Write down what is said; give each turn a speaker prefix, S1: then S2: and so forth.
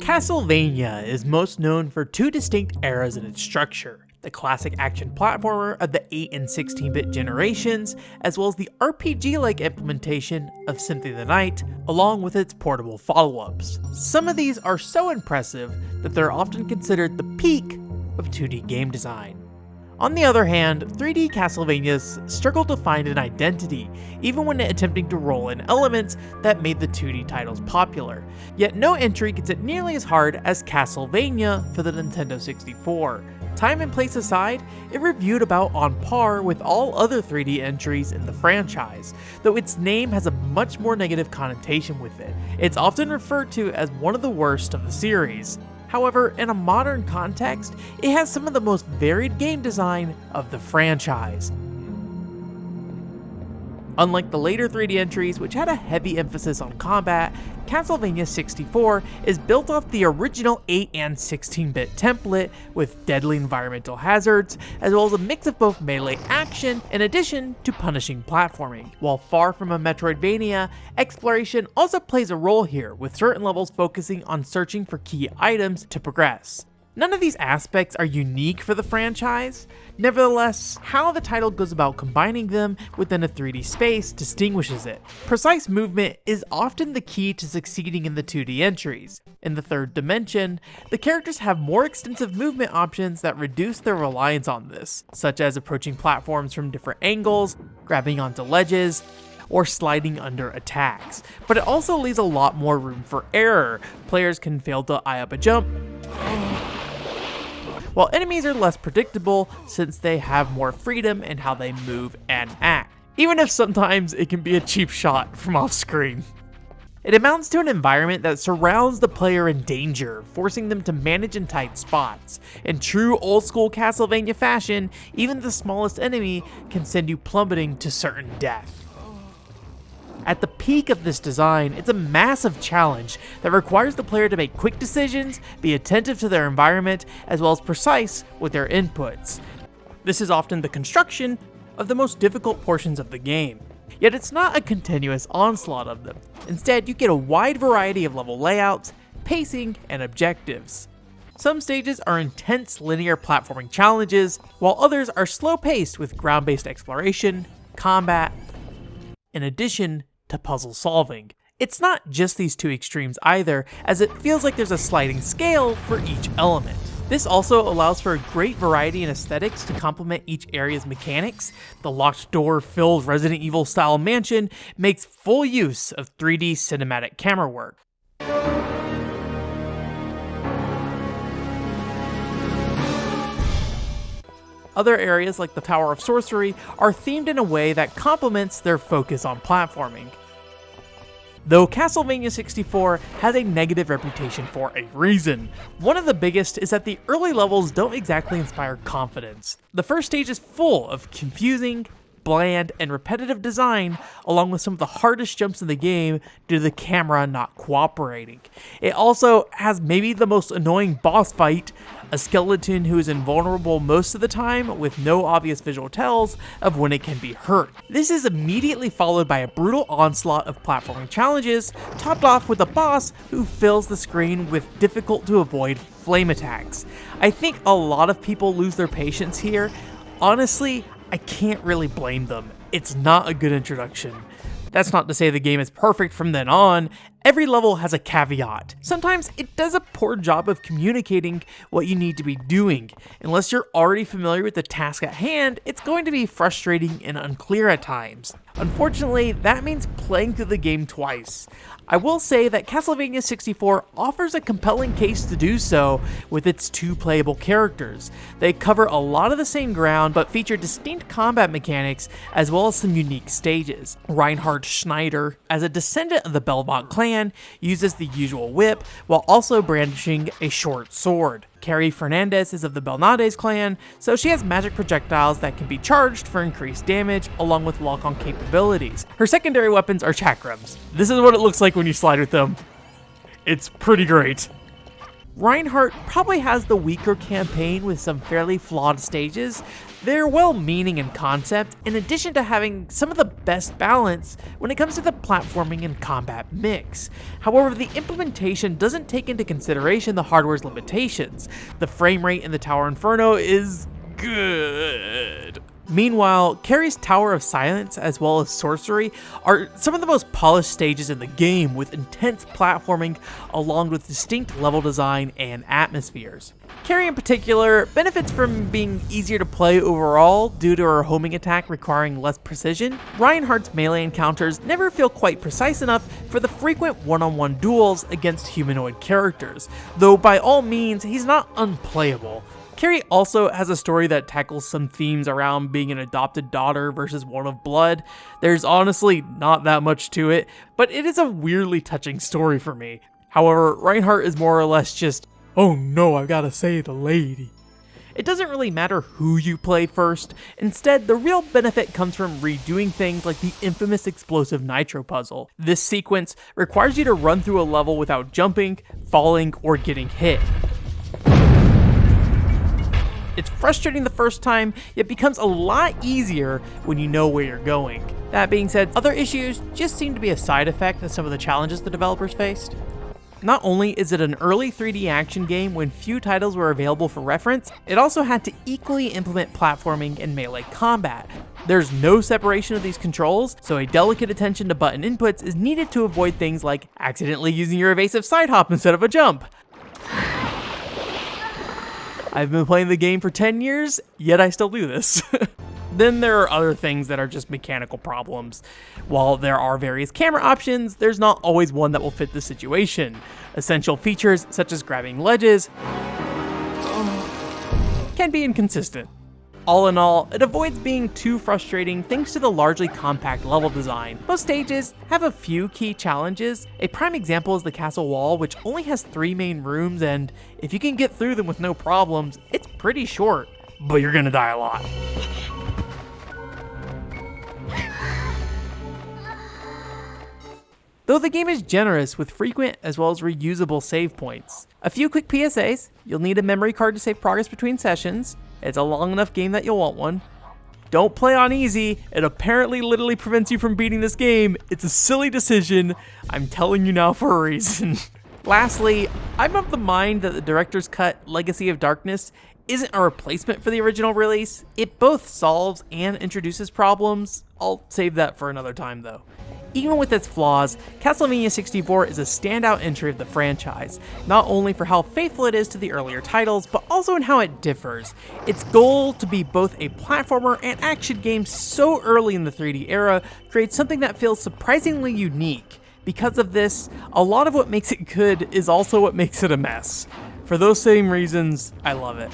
S1: Castlevania is most known for two distinct eras in its structure: the classic action platformer of the 8 and 16-bit generations, as well as the RPG-like implementation of Symphony of the Night, along with its portable follow-ups. Some of these are so impressive that they're often considered the peak of 2D game design. On the other hand, 3D Castlevanias struggle to find an identity, even when attempting to roll in elements that made the 2D titles popular. Yet no entry gets it nearly as hard as Castlevania for the Nintendo 64. Time and place aside, it reviewed about on par with all other 3D entries in the franchise, though its name has a much more negative connotation with it. It's often referred to as one of the worst of the series. However, in a modern context, it has some of the most varied game design of the franchise. Unlike the later 3D entries, which had a heavy emphasis on combat, Castlevania 64 is built off the original 8 and 16-bit template with deadly environmental hazards, as well as a mix of both melee action in addition to punishing platforming. While far from a Metroidvania, exploration also plays a role here, with certain levels focusing on searching for key items to progress. None of these aspects are unique for the franchise. Nevertheless, how the title goes about combining them within a 3D space distinguishes it. Precise movement is often the key to succeeding in the 2D entries. In the third dimension, the characters have more extensive movement options that reduce their reliance on this, such as approaching platforms from different angles, grabbing onto ledges, or sliding under attacks. But it also leaves a lot more room for error. Players can fail to eye up a jump, while enemies are less predictable since they have more freedom in how they move and act, even if sometimes it can be a cheap shot from off screen. It amounts to an environment that surrounds the player in danger, forcing them to manage in tight spots. In true old school Castlevania fashion, even the smallest enemy can send you plummeting to certain death. At the peak of this design, it's a massive challenge that requires the player to make quick decisions, be attentive to their environment, as well as precise with their inputs. This is often the construction of the most difficult portions of the game. Yet it's not a continuous onslaught of them. Instead, you get a wide variety of level layouts, pacing, and objectives. Some stages are intense linear platforming challenges, while others are slow-paced with ground-based exploration, combat, in addition to puzzle solving. It's not just these two extremes either, as it feels like there's a sliding scale for each element. This also allows for a great variety in aesthetics to complement each area's mechanics. The locked door-filled Resident Evil style mansion makes full use of 3D cinematic camera work. Other areas like the Tower of Sorcery are themed in a way that complements their focus on platforming. Though Castlevania 64 has a negative reputation for a reason. One of the biggest is that the early levels don't exactly inspire confidence. The first stage is full of confusing, bland, and repetitive design, along with some of the hardest jumps in the game due to the camera not cooperating. It also has maybe the most annoying boss fight, a skeleton who is invulnerable most of the time with no obvious visual tells of when it can be hurt. This is immediately followed by a brutal onslaught of platforming challenges, topped off with a boss who fills the screen with difficult to avoid flame attacks. I think a lot of people lose their patience here. Honestly, I can't really blame them. It's not a good introduction. That's not to say the game is perfect from then on. Every level has a caveat. Sometimes it does a poor job of communicating what you need to be doing. Unless you're already familiar with the task at hand, it's going to be frustrating and unclear at times. Unfortunately, that means playing through the game twice. I will say that Castlevania 64 offers a compelling case to do so with its two playable characters. They cover a lot of the same ground but feature distinct combat mechanics as well as some unique stages. Reinhardt Schneider, as a descendant of the Belmont clan, uses the usual whip while also brandishing a short sword. Carrie Fernandez is of the Belnades clan, so she has magic projectiles that can be charged for increased damage along with lock-on capabilities. Her secondary weapons are chakrams. This is what it looks like when you slide with them. It's pretty great. Reinhardt probably has the weaker campaign with some fairly flawed stages. They're well-meaning in concept, in addition to having some of the best balance when it comes to the platforming and combat mix. However, the implementation doesn't take into consideration the hardware's limitations. The frame rate in the Tower Inferno is good. Meanwhile, Carrie's Tower of Silence as well as Sorcery are some of the most polished stages in the game, with intense platforming along with distinct level design and atmospheres. Carrie in particular benefits from being easier to play overall due to her homing attack requiring less precision. Reinhardt's melee encounters never feel quite precise enough for the frequent one-on-one duels against humanoid characters, though by all means he's not unplayable. Carrie also has a story that tackles some themes around being an adopted daughter versus one of blood. There's honestly not that much to it, but it is a weirdly touching story for me. However, Reinhardt is more or less just, oh no, I've gotta save the lady. It doesn't really matter who you play first. Instead, the real benefit comes from redoing things like the infamous explosive nitro puzzle. This sequence requires you to run through a level without jumping, falling, or getting hit. It's frustrating the first time, yet becomes a lot easier when you know where you're going. That being said, other issues just seem to be a side effect of some of the challenges the developers faced. Not only is it an early 3D action game when few titles were available for reference, it also had to equally implement platforming and melee combat. There's no separation of these controls, so a delicate attention to button inputs is needed to avoid things like accidentally using your evasive side hop instead of a jump. I've been playing the game for 10 years, yet I still do this. Then there are other things that are just mechanical problems. While there are various camera options, there's not always one that will fit the situation. Essential features such as grabbing ledges can be inconsistent. All in all, it avoids being too frustrating thanks to the largely compact level design. Most stages have a few key challenges. A prime example is the castle wall, which only has 3 main rooms, and if you can get through them with no problems, it's pretty short, but you're gonna die a lot. Though the game is generous with frequent as well as reusable save points. A few quick PSAs: you'll need a memory card to save progress between sessions. It's a long enough game that you'll want one. Don't play on easy. It apparently literally prevents you from beating this game. It's a silly decision. I'm telling you now for a reason. Lastly, I'm of the mind that the director's cut Legacy of Darkness isn't a replacement for the original release. It both solves and introduces problems. I'll save that for another time though. Even with its flaws, Castlevania 64 is a standout entry of the franchise, not only for how faithful it is to the earlier titles, but also in how it differs. Its goal to be both a platformer and action game so early in the 3D era creates something that feels surprisingly unique. Because of this, a lot of what makes it good is also what makes it a mess. For those same reasons, I love it.